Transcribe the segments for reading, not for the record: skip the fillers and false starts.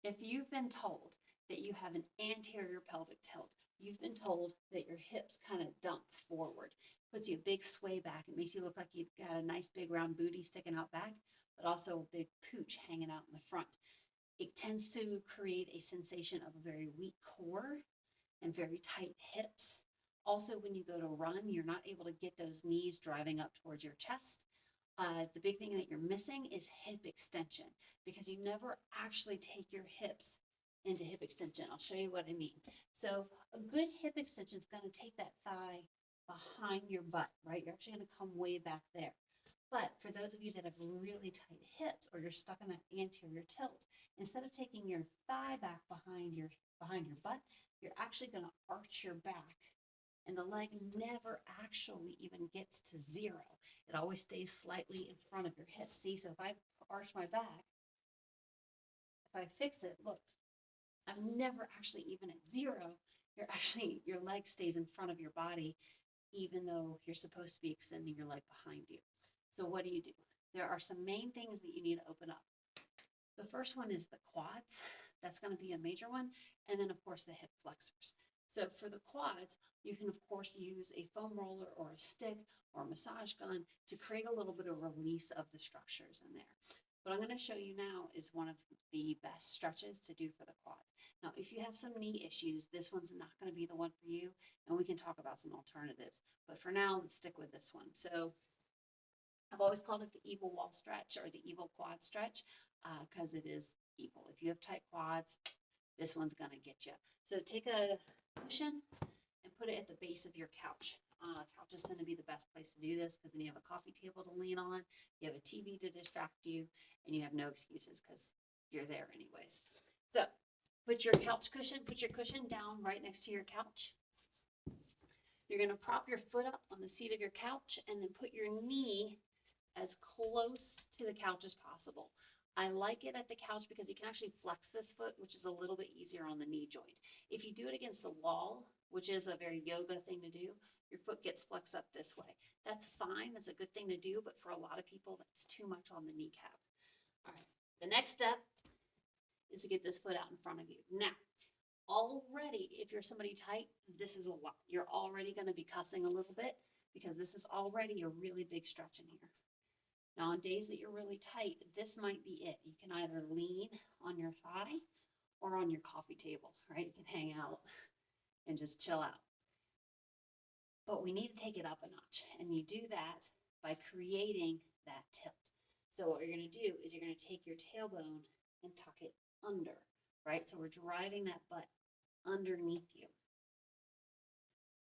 If you've been told that you have an anterior pelvic tilt, you've been told that your hips kind of dump forward, puts you a big sway back. It makes you look like you've got a nice big round booty sticking out back, but also a big pooch hanging out in the front. It tends to create a sensation of a very weak core and very tight hips. Also, when you go to run, you're not able to get those knees driving up towards your chest. The big thing that you're missing is hip extension because you never actually take your hips into hip extension. I'll show you what I mean. So a good hip extension is going to take that thigh behind your butt, right? You're actually going to come way back there. But for those of you that have really tight hips or you're stuck in that anterior tilt, instead of taking your thigh back behind your butt, you're actually going to arch your back and the leg never actually even gets to zero. It always stays slightly in front of your hip. See, so if I arch my back, if I fix it, look, I'm never actually even at zero. Your leg stays in front of your body, even though you're supposed to be extending your leg behind you. So what do? There are some main things that you need to open up. The first one is the quads. That's going to be a major one. And then, of course, the hip flexors. So for the quads, you can, of course, use a foam roller or a stick or a massage gun to create a little bit of release of the structures in there. What I'm going to show you now is one of the best stretches to do for the quads. Now, if you have some knee issues, this one's not going to be the one for you, and we can talk about some alternatives. But for now, let's stick with this one. So I've always called it the evil wall stretch or the evil quad stretch because it is evil. If you have tight quads, this one's going to get you. So take a cushion and put it at the base of your couch. Couches tend to be the best place to do this because then you have a coffee table to lean on, you have a TV to distract you, and you have no excuses because you're there anyways. So put your cushion down right next to your couch. You're going to prop your foot up on the seat of your couch and then put your knee as close to the couch as possible. I like it at the couch because you can actually flex this foot, which is a little bit easier on the knee joint. If you do it against the wall, which is a very yoga thing to do, your foot gets flexed up this way. That's fine. That's a good thing to do, but for a lot of people, that's too much on the kneecap. All right. The next step is to get this foot out in front of you. Now, already, if you're somebody tight, this is a lot. You're already going to be cussing a little bit because this is already a really big stretch in here. Now, on days that you're really tight, this might be it. You can either lean on your thigh or on your coffee table, right? You can hang out and just chill out. But we need to take it up a notch, and you do that by creating that tilt. So what you're going to do is you're going to take your tailbone and tuck it under, right? So we're driving that butt underneath you.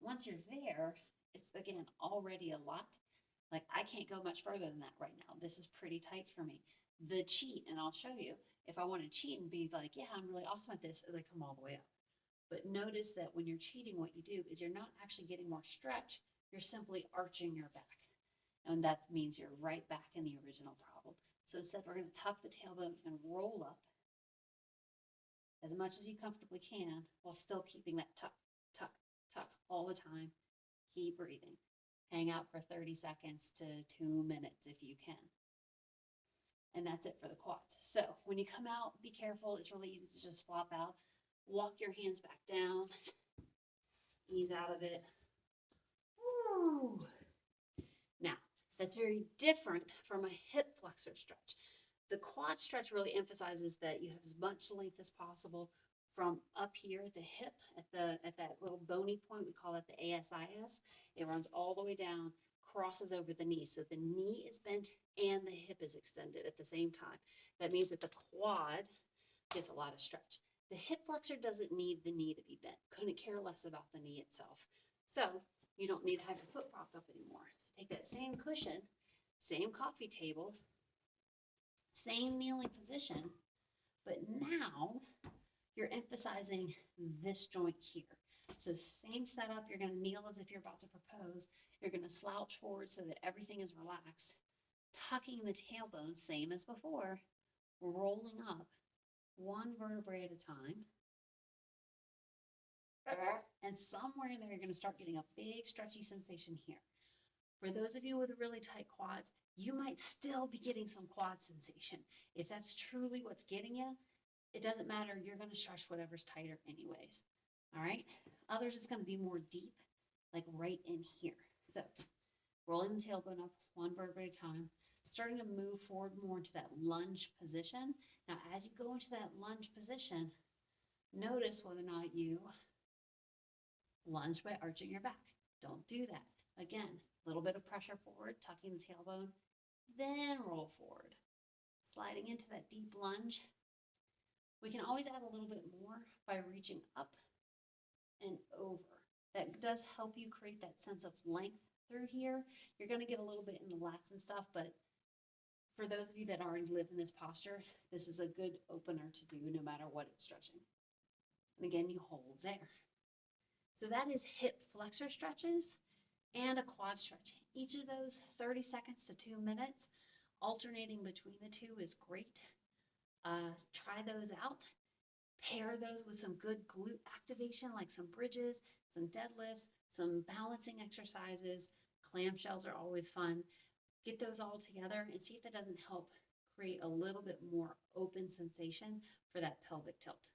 Once you're there, it's, again, already a lot. Like, I can't go much further than that right now. This is pretty tight for me. The cheat, and I'll show you, if I want to cheat and be like, yeah, I'm really awesome at this, is I come all the way up. But notice that when you're cheating, what you do is you're not actually getting more stretch. You're simply arching your back. And that means you're right back in the original problem. So instead, we're going to tuck the tailbone and roll up as much as you comfortably can while still keeping that tuck, tuck, tuck all the time. Keep breathing. Hang out for 30 seconds to 2 minutes if you can. And that's it for the quads. So when you come out, be careful. It's really easy to just flop out. Walk your hands back down. Ease out of it. Ooh. Now, that's very different from a hip flexor stretch. The quad stretch really emphasizes that you have as much length as possible from up here at the hip, at that little bony point. We call it the ASIS. It runs all the way down, crosses over the knee. So the knee is bent and the hip is extended at the same time. That means that the quad gets a lot of stretch. The hip flexor doesn't need the knee to be bent. Couldn't care less about the knee itself. So you don't need to have your foot propped up anymore. So take that same cushion, same coffee table, same kneeling position, but now you're emphasizing this joint here. So same setup, you're going to kneel as if you're about to propose. You're going to slouch forward so that everything is relaxed. Tucking the tailbone, same as before, rolling up one vertebrae at a time. And somewhere in there, you're going to start getting a big stretchy sensation here. For those of you with really tight quads, you might still be getting some quad sensation. If that's truly what's getting you, It doesn't matter. You're going to stretch whatever's tighter anyways. All right. Others, it's going to be more deep, like right in here. So rolling the tailbone up one vertebra at a time, starting to move forward more into that lunge position. Now, as you go into that lunge position, notice whether or not you lunge by arching your back. Don't do that. Again, a little bit of pressure forward, tucking the tailbone, then roll forward. Sliding into that deep lunge. We can always add a little bit more by reaching up and over. That does help you create that sense of length through here. You're going to get a little bit in the lats and stuff, but for those of you that already live in this posture, this is a good opener to do no matter what it's stretching. And again, you hold there. So that is hip flexor stretches and a quad stretch. Each of those 30 seconds to 2 minutes, alternating between the two is great. Try those out. Pair those with some good glute activation, like some bridges, some deadlifts, some balancing exercises. Clamshells are always fun. Get those all together and see if that doesn't help create a little bit more open sensation for that pelvic tilt.